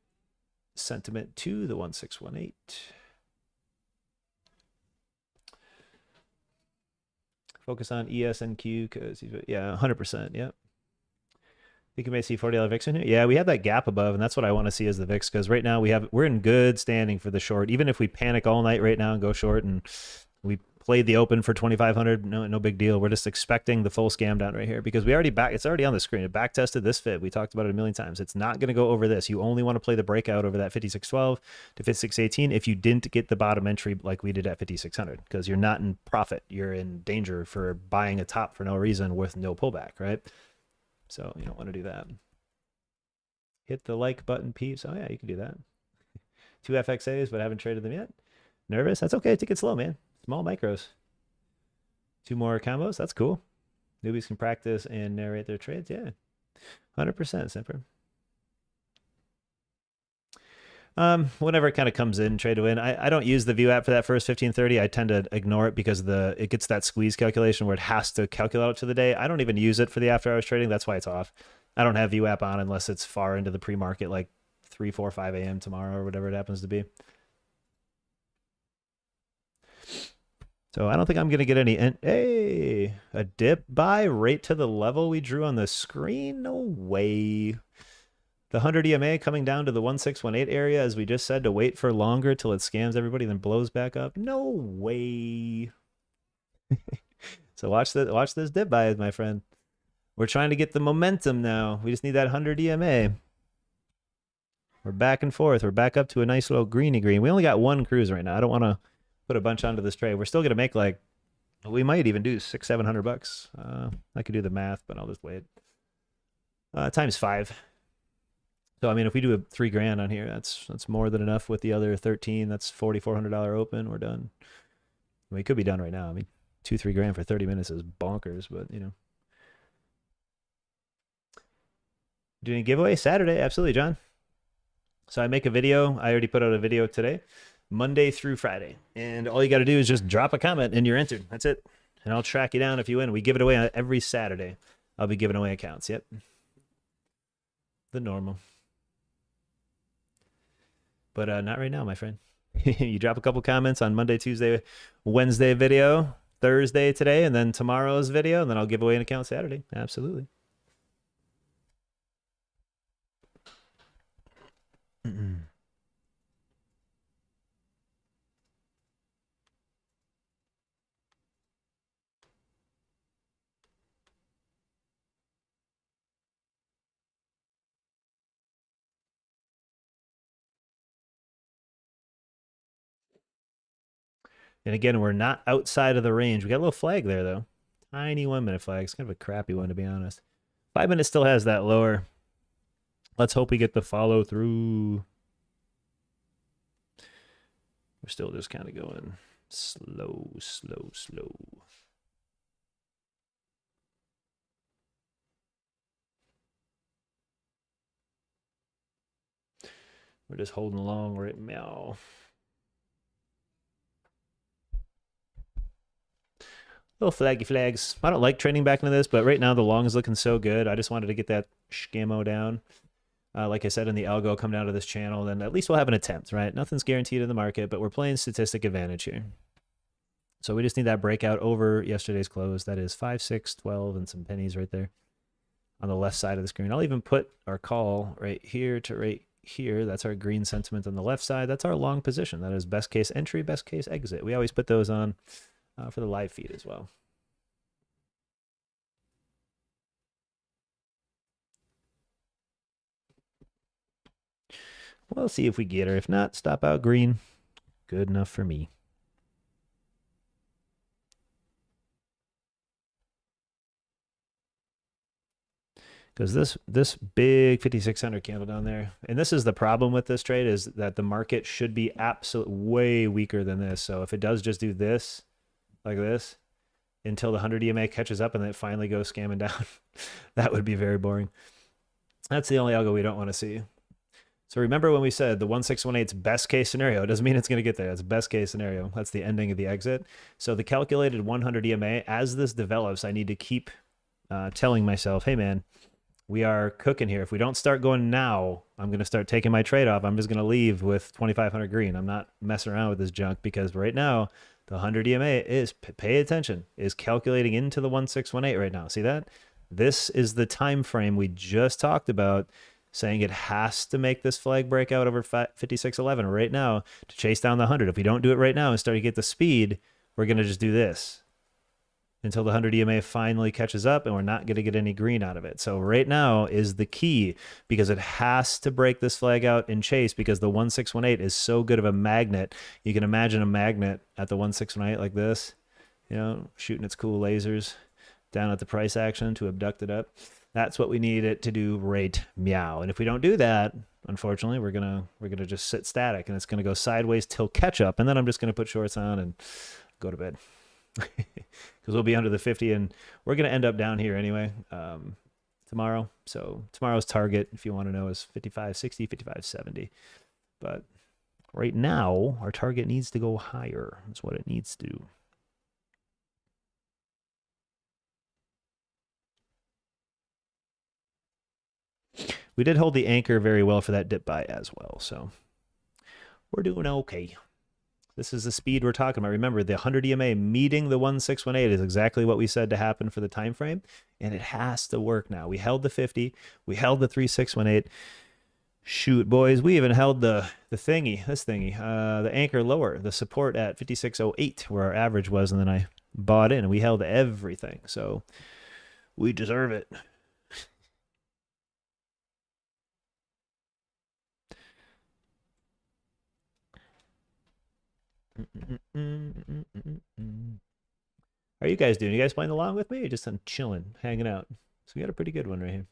sentiment to the 1618. Focus on ESNQ because yeah, 100%. Yep. Think you may see $40 VIX in here. Yeah, we have that gap above, and that's what I want to see as the VIX, because right now we're in good standing for the short. Even if we panic all night right now and go short, and we played the open for 2,500, no big deal. We're just expecting the full scam down right here, because it's already on the screen. It back tested this fit. We talked about it a million times. It's not going to go over this. You only want to play the breakout over that 5612 to 5618 if you didn't get the bottom entry like we did at 5600, because you're not in profit. You're in danger for buying a top for no reason with no pullback, right? So you don't want to do that. Hit the like button, peeps. Oh yeah, you can do that. 2 FXAs, but I haven't traded them yet. Nervous? That's okay. Take it slow, man. Small micros. 2 more combos. That's cool. Newbies can practice and narrate their trades. Yeah. 100%, Semper. Whenever it kind of comes in, trade to win. I don't use the view app for that first 15:30. I tend to ignore it because it gets that squeeze calculation where it has to calculate out to the day. I don't even use it for the after hours trading. That's why it's off. I don't have view app on unless it's far into the pre-market, like 3, 4, 5 a.m. tomorrow or whatever it happens to be. So I don't think I'm going to get any. Hey, a dip buy right to the level we drew on the screen? No way. The 100 EMA coming down to the 1618 area, as we just said, to wait for longer till it scams everybody, then blows back up. No way. So watch this dip buy, my friend. We're trying to get the momentum now. We just need that 100 EMA. We're back and forth. We're back up to a nice little greeny green. We only got one cruise right now. I don't want to put a bunch onto this trade. We're still going to make like, we might even do $600-700. I could do the math, but I'll just wait. Times 5. So I mean, if we do a $3,000 on here, that's more than enough with the other 13. That's $4,400 open. We're done. We could be done right now. I mean, $2-3 for 30 minutes is bonkers, but you know. Doing a giveaway Saturday, absolutely, John. So I make a video. I already put out a video today, Monday through Friday, and all you got to do is just drop a comment and you're entered. That's it, and I'll track you down if you win. We give it away every Saturday. I'll be giving away accounts. Yep, the normal. But not right now, my friend. You drop a couple comments on Monday, Tuesday, Wednesday video, Thursday today, and then tomorrow's video, and then I'll give away an account Saturday. Absolutely. And again, we're not outside of the range. We got a little flag there, though. Tiny 1 minute flag. It's kind of a crappy one, to be honest. 5 minutes still has that lower. Let's hope we get the follow through. We're still just kind of going slow, slow, slow. We're just holding along right now. Little flaggy flags. I don't like trading back into this, but right now the long is looking so good. I just wanted to get that scammo down. Like I said, in the algo, come down to this channel, then at least we'll have an attempt, right? Nothing's guaranteed in the market, but we're playing statistic advantage here. So we just need that breakout over yesterday's close. That is 5, 6, 12, and some pennies right there on the left side of the screen. I'll even put our call right here to right here. That's our green sentiment on the left side. That's our long position. That is best case entry, best case exit. We always put those on for the live feed as well. We'll see if we get her. If not, stop out green. Good enough for me. Because this big 5600 candle down there, and this is the problem with this trade, is that the market should be absolutely way weaker than this. So if it does just do this, like this, until the 100 EMA catches up and then it finally goes scamming down, that would be very boring. That's the only algo we don't want to see. So remember when we said the 1618's best case scenario, it doesn't mean it's going to get there. It's best case scenario. That's the ending of the exit. So the calculated 100 EMA, as this develops, I need to keep telling myself, hey man, we are cooking here. If we don't start going now, I'm going to start taking my trade off. I'm just going to leave with 2,500 green. I'm not messing around with this junk, because right now the 100 EMA is, pay attention, is calculating into the 1618 right now. See that? This is the time frame we just talked about, saying it has to make this flag breakout over 5611 right now to chase down the 100. If we don't do it right now and start to get the speed, we're going to just do this until the 100 EMA finally catches up, and we're not going to get any green out of it. So right now is the key, because it has to break this flag out and chase, because the 1618 is so good of a magnet. You can imagine a magnet at the 1618 like this, you know, shooting its cool lasers down at the price action to abduct it up. That's what we need it to do right meow. And if we don't do that, unfortunately, we're gonna just sit static, and it's gonna go sideways till catch up, and then I'm just gonna put shorts on and go to bed. Because we'll be under the 50, and we're going to end up down here anyway tomorrow. So tomorrow's target, if you want to know, is 55.60, 55.70. But right now, our target needs to go higher. That's what it needs to do. We did hold the anchor very well for that dip buy as well, so we're doing okay. This is the speed we're talking about. Remember, the 100 EMA meeting the 1618 is exactly what we said to happen for the time frame, and it has to work now. We held the 50, we held the 3618. Shoot, boys, we even held the thingy, the anchor lower, the support at 5608, where our average was, and then I bought in, and we held everything. So we deserve it. How are you guys doing? You guys playing along with me or just chilling, hanging out? So we got a pretty good one right here.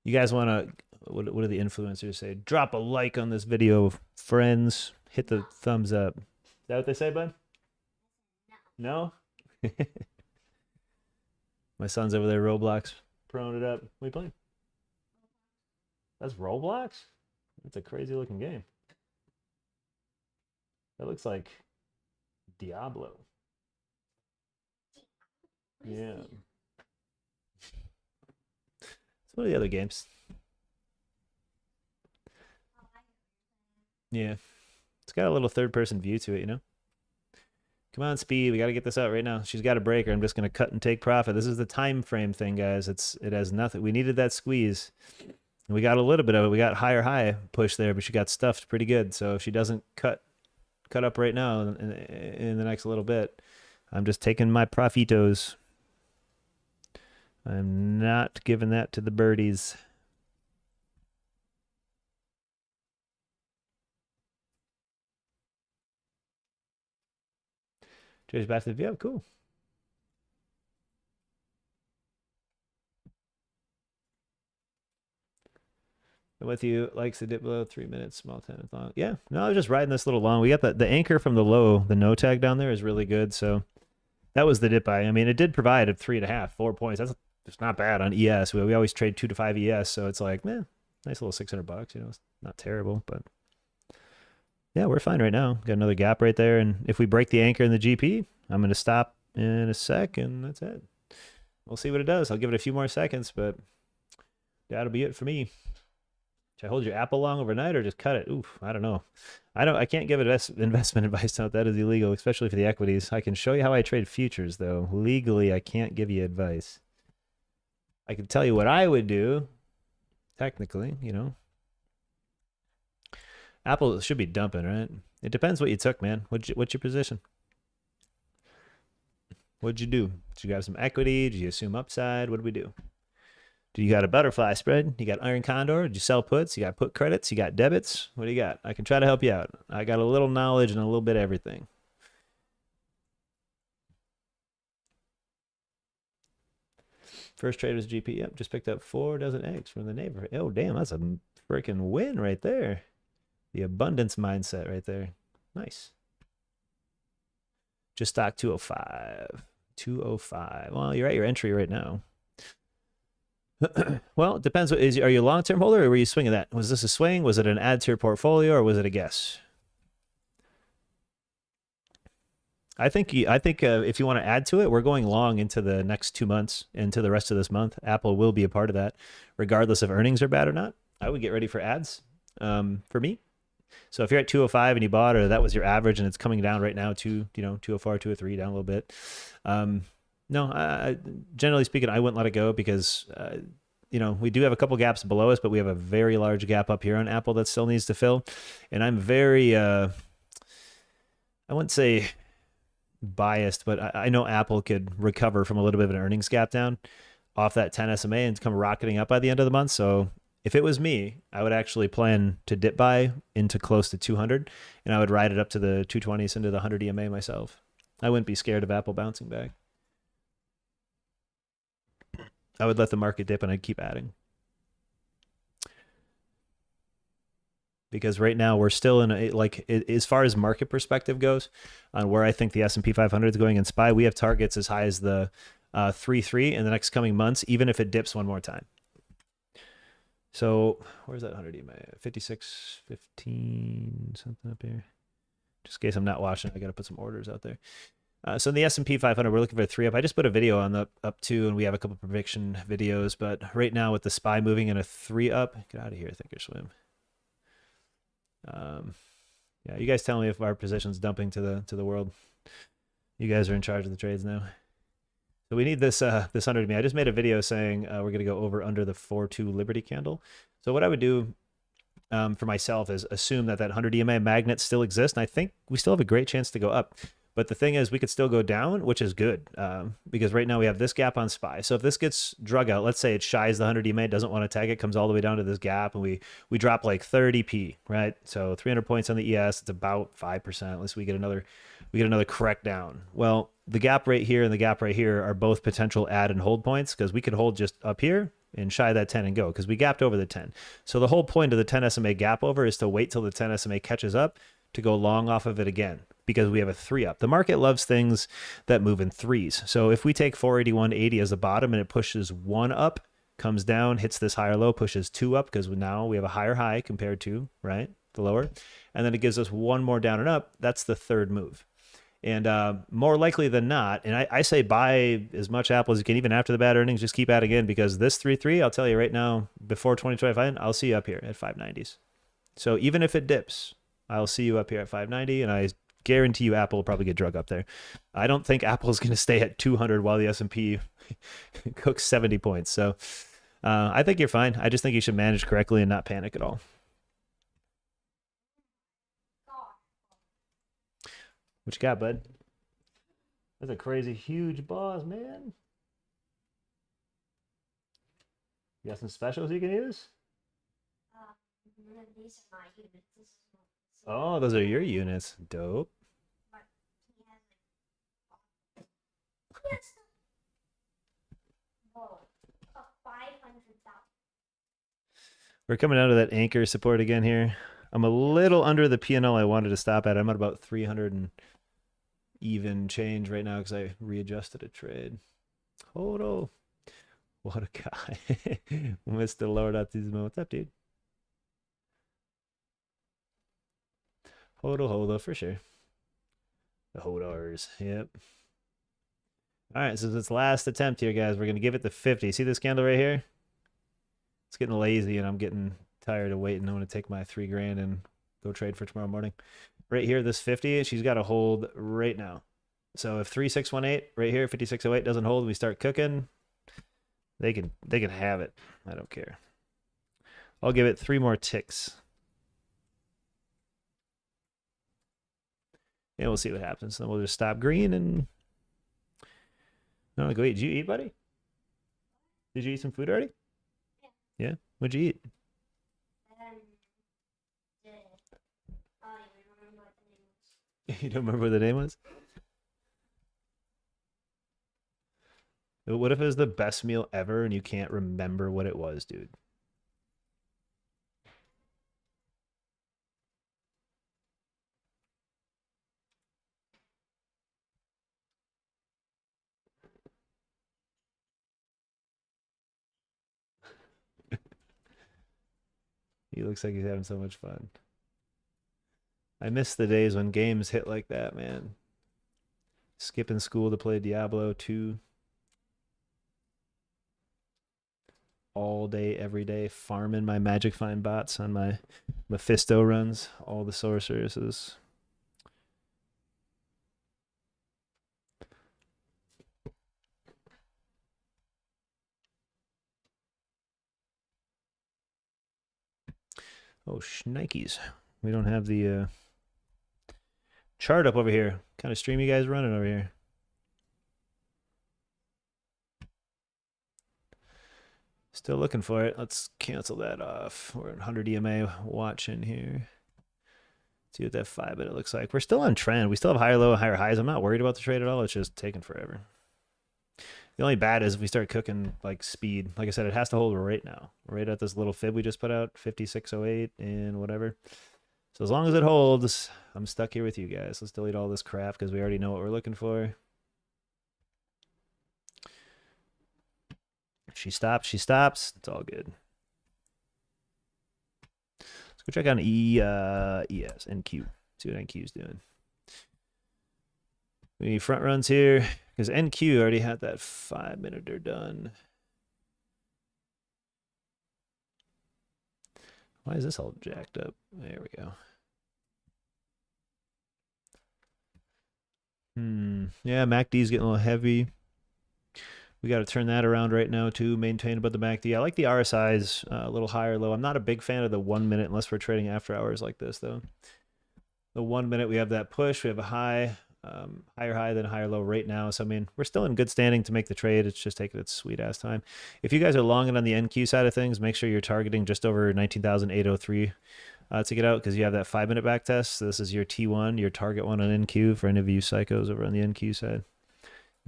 You guys want to, what do the influencers say? Drop a like on this video, friends. Hit the thumbs up. Is that what they say, bud? No? My son's over there, Roblox, proing it up. What are you playing? That's Roblox? That's a crazy looking game. That looks like Diablo. Yeah. It's one of the other games. Yeah. It's got a little third person view to it, you know? Come on, Speed. We got to get this out right now. She's got a breaker. I'm just going to cut and take profit. This is the time frame thing, guys. It has nothing. We needed that squeeze. And we got a little bit of it. We got higher high push there, but she got stuffed pretty good. So if she doesn't cut up right now in the next little bit, I'm just taking my profitos. I'm not giving that to the birdies. Cheers back to the video. Cool. I'm with you. Likes the dip below 3 minutes, small 10 long. Yeah, no, I was just riding this little long. We got the anchor from the low, the no tag down there is really good. So that was the dip buy. I mean, it did provide a 3.5, 4 points. That's just not bad on ES. We always trade 2 to 5 ES, so it's like, man, nice little $600. You know, it's not terrible, but yeah, we're fine right now. Got another gap right there, and if we break the anchor in the GP, I'm going to stop in a sec, and that's it. We'll see what it does. I'll give it a few more seconds, but that'll be it for me. Should I hold your Apple long overnight or just cut it? Oof, I don't know. I can't give investment advice out. That is illegal, especially for the equities. I can show you how I trade futures, though. Legally, I can't give you advice. I can tell you what I would do, technically, you know. Apple should be dumping, right? It depends what you took, man. What's your position? What'd you do? Did you grab some equity? Did you assume upside? What did we do? Do you got a butterfly spread? You got iron condor? Did you sell puts? You got put credits? You got debits? What do you got? I can try to help you out. I got a little knowledge and a little bit of everything. First trade was GP. Yep, just picked up 4 dozen eggs from the neighborhood. Oh, damn, that's a freaking win right there. The abundance mindset right there. Nice. Just stock 205. 205. Well, you're at your entry right now. Well, it depends. Are you a long-term holder or were you swinging that? Was this a swing? Was it an add to your portfolio or was it a guess? I think if you want to add to it, we're going long into the next 2 months, into the rest of this month. Apple will be a part of that, regardless if earnings are bad or not. I would get ready for ads for me. So if you're at 205 and you bought, or that was your average and it's coming down right now to, 204, 203, down a little bit. No, generally speaking, I wouldn't let it go because, we do have a couple gaps below us, but we have a very large gap up here on Apple that still needs to fill. And I'm very, I wouldn't say biased, but I know Apple could recover from a little bit of an earnings gap down off that 10 SMA and come rocketing up by the end of the month. So if it was me, I would actually plan to dip buy into close to 200, and I would ride it up to the 220s into the 100 EMA myself. I wouldn't be scared of Apple bouncing back. I would let the market dip and I'd keep adding. Because right now we're still in as far as market perspective goes on where I think the S&P 500 is going in SPY, we have targets as high as the 3.3 in the next coming months, even if it dips one more time. So where's that 100 EMA? 56.15 something up here. Just in case I'm not watching, I got to put some orders out there. So in the S&P 500, we're looking for a 3 up. I just put a video on the up 2, and we have a couple prediction videos. But right now with the SPY moving in a 3 up, get out of here, Thinkorswim. Yeah, you guys tell me if our position's dumping to the world. You guys are in charge of the trades now. So we need this 100 EMA. I just made a video saying we're gonna go over under the 4-2 Liberty candle. So what I would do for myself is assume that 100 EMA magnet still exists, and I think we still have a great chance to go up. But the thing is, we could still go down, which is good, because right now we have this gap on SPY. So if this gets drug out, let's say it shies the 100 EMA, doesn't want to tag it, comes all the way down to this gap, and we drop like 30p, right? So 300 points on the ES, it's about 5%. Unless we get another correct down. Well, the gap right here and the gap right here are both potential add and hold points, because we could hold just up here and shy that 10 and go, because we gapped over the 10. So the whole point of the 10 SMA gap over is to wait till the 10 SMA catches up to go long off of it again, because we have a 3 up. The market loves things that move in 3s. So if we take 481.80 as the bottom and it pushes 1 up, comes down, hits this higher low, pushes 2 up, because now we have a higher high compared to, right, the lower, and then it gives us 1 more down and up, that's the 3rd move. And more likely than not, and I say buy as much Apple as you can, even after the bad earnings, just keep adding in, because this 3-3, I'll tell you right now, before 2025, I'll see you up here at 590s. So even if it dips, I'll see you up here at 590, and I guarantee you Apple will probably get drug up there. I don't think Apple is going to stay at 200 while the S&P cooks 70 points. So I think you're fine. I just think you should manage correctly and not panic at all. What you got, bud? That's a crazy huge boss, man. You got some specials you can use? These are my units. Oh, those are your units. Dope. We're coming out of that anchor support again here. I'm a little under the P&L I wanted to stop at. I'm at about 300 and even change right now because I readjusted a trade. Hodo. What a guy. Mr. Lordatismo. What's up, dude? Hodo for sure. The Hodars. Yep. All right, so this last attempt here, guys. We're going to give it the 50. See this candle right here? It's getting lazy, and I'm getting tired of waiting. I'm going to take my $3,000 and go trade for tomorrow morning. Right here, this 50, she's got to hold right now. So if 3618 right here, 5608 doesn't hold, we start cooking. They can have it. I don't care. I'll give it 3 more ticks. And we'll see what happens. Then we'll just stop green and no, go eat. Did you eat, buddy? Did you eat some food already? Yeah. Yeah? What'd you eat? You don't remember what the name was? What if it was the best meal ever and you can't remember what it was, dude? He looks like he's having so much fun. I miss the days when games hit like that, man. Skipping school to play Diablo 2. All day, every day, farming my Magic Find bots on my Mephisto runs, all the sorceresses. Oh, shnikes. We don't have the chart up over here. What kind of stream you guys running over here? Still looking for it. Let's cancel that off. We're at 100 EMA watching here. See what that 5-minute looks like. We're still on trend. We still have higher low, higher highs. I'm not worried about the trade at all. It's just taking forever. The only bad is if we start cooking like speed. Like I said, it has to hold right now. Right at this little fib we just put out, 5608 and whatever. So as long as it holds, I'm stuck here with you guys. Let's delete all this crap because we already know what we're looking for. If she stops, she stops. It's all good. Let's go check on ES, NQ. See what NQ is doing. We need front runs here because NQ already had that 5-minute done. Why is this all jacked up? There we go. Yeah, MACD's getting a little heavy. We got to turn that around right now too. Maintain above the MACD. I like the RSIs a little higher low. I'm not a big fan of the 1 minute unless we're trading after hours like this though. The 1 minute we have that push. We have a high, higher high than higher low right now. So I mean, we're still in good standing to make the trade. It's just taking its sweet ass time. If you guys are longing on the NQ side of things, make sure you're targeting just over 19,803 to get out because you have that 5-minute back test. So this is your T1, your target one on NQ for any of you psychos over on the NQ side.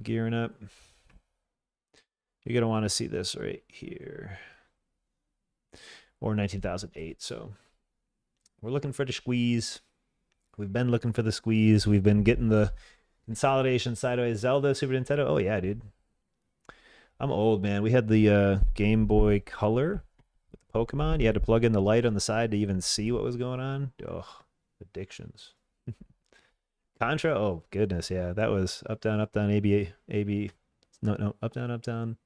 Gearing up. You're going to want to see this right here. Or 19,008. So we're looking for the squeeze. We've been looking for the squeeze. We've been getting the consolidation sideways. Zelda, Super Nintendo. Oh, yeah, dude. I'm old, man. We had the Game Boy Color with Pokemon. You had to plug in the light on the side to even see what was going on. Ugh, addictions. Contra. Oh, goodness. Yeah, that was up, down, A, B, A, B. No, up, down.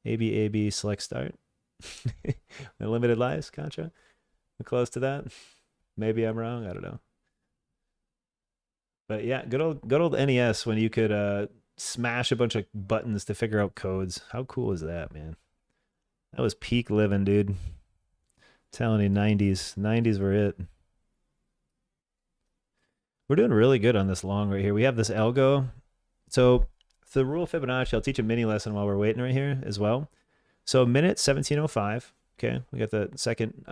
A, B, A, B, select start. Unlimited lives, Contra. We're close to that. Maybe I'm wrong. I don't know. But yeah, good old NES when you could smash a bunch of buttons to figure out codes. How cool is that, man? That was peak living, dude. I'm telling you, 90s. 90s were it. We're doing really good on this long right here. We have this algo. So the rule of Fibonacci, I'll teach a mini lesson while we're waiting right here as well. So minute 1705. Okay, we got the second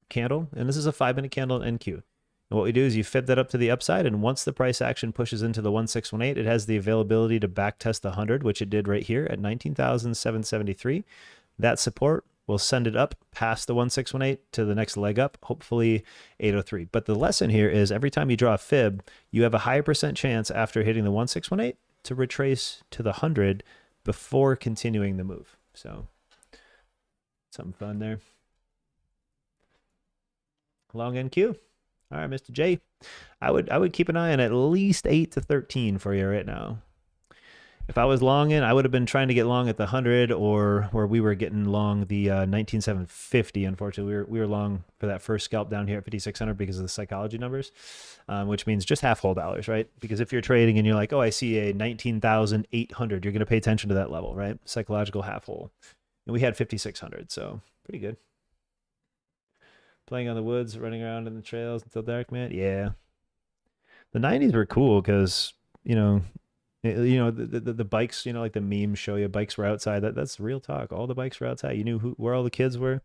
candle, and this is a 5-minute candle in NQ. And what we do is you fib that up to the upside, and once the price action pushes into the 1618, it has the availability to back test the 100, which it did right here at 19,773. That support will send it up past the 1618 to the next leg up, hopefully 803. But the lesson here is every time you draw a fib, you have a higher % chance after hitting the 1618 to retrace to the 100 before continuing the move. So something fun there. Long NQ. All right, Mr. J. I would keep an eye on at least 8 to 13 for you right now. If I was long in, I would have been trying to get long at the 100 or where we were getting long the 19,750. Unfortunately, we were long for that first scalp down here at 5,600 because of the psychology numbers, which means just half whole dollars, right? Because if you're trading and you're like, oh, I see a 19,800, you're going to pay attention to that level, right? Psychological half whole. And we had 5,600, so pretty good. Playing on the woods, running around in the trails until dark, man. Yeah. The 90s were cool because, the bikes, like the memes show you bikes were outside. That's real talk. All the bikes were outside. You knew where all the kids were.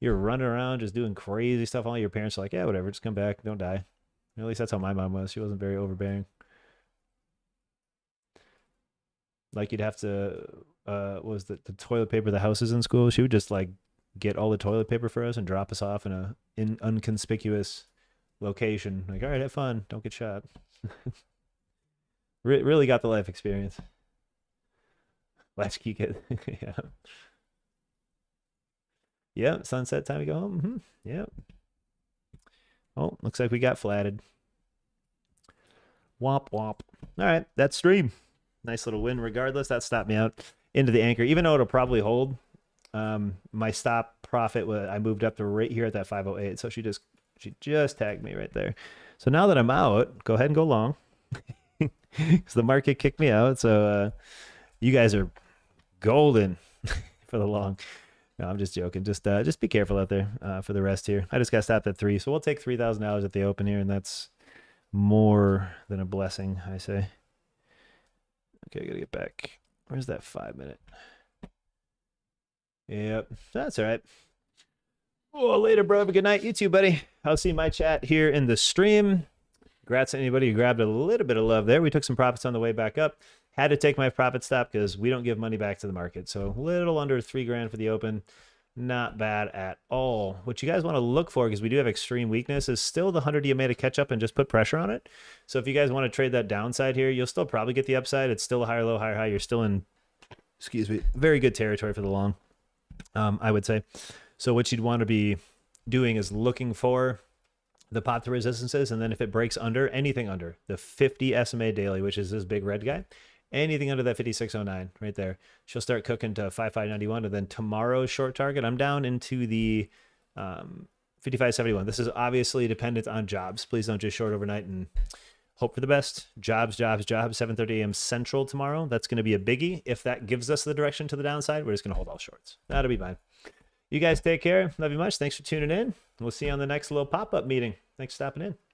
You're running around just doing crazy stuff. All your parents are like, yeah, whatever, just come back, don't die. At least that's how my mom was. She wasn't very overbearing. Like you'd have to was the toilet paper the houses in school. She would just like get all the toilet paper for us and drop us off in a inconspicuous location. Like, all right, have fun, don't get shot. Really got the life experience. Latchkey kid. Yeah. Yeah, sunset time to go home. Yeah. Oh, looks like we got flatted. Womp womp. All right, that's stream. Nice little win regardless. That stopped me out into the anchor, even though it'll probably hold. My stop profit, I moved up to right here at that 508. So she just tagged me right there. So now that I'm out, go ahead and go long. Because the market kicked me out. So you guys are golden for the long. No, I'm just joking. Just be careful out there for the rest here. I just got stopped at 3. So we'll take $3,000 at the open here, and that's more than a blessing, I say. Okay, I gotta get back. Where's that 5-minute? Yep, that's all right. Oh, later, bro. Have a good night. You too, buddy. I'll see my chat here in the stream. Congrats to anybody who grabbed a little bit of love there. We took some profits on the way back up. Had to take my profit stop because we don't give money back to the market. So a little under $3,000 for the open. Not bad at all. What you guys want to look for, because we do have extreme weakness, is still the 100 EMA to catch up and just put pressure on it. So if you guys want to trade that downside here, you'll still probably get the upside. It's still a higher low, higher high. You're still in, excuse me, very good territory for the long, I would say. So what you'd want to be doing is looking for the pot to resistances, and then if it breaks under anything under the 50 SMA daily, which is this big red guy, anything under that 5609 right there, she'll start cooking to 5591. And then tomorrow's short target, I'm down into the 5571. This is obviously dependent on jobs. Please don't just short overnight and hope for the best. Jobs, 7:30 a.m. Central tomorrow. That's going to be a biggie. If that gives us the direction to the downside, we're just going to hold all shorts. That'll be fine. You guys take care. Love you much. Thanks for tuning in. We'll see you on the next little pop-up meeting. Thanks for stopping in.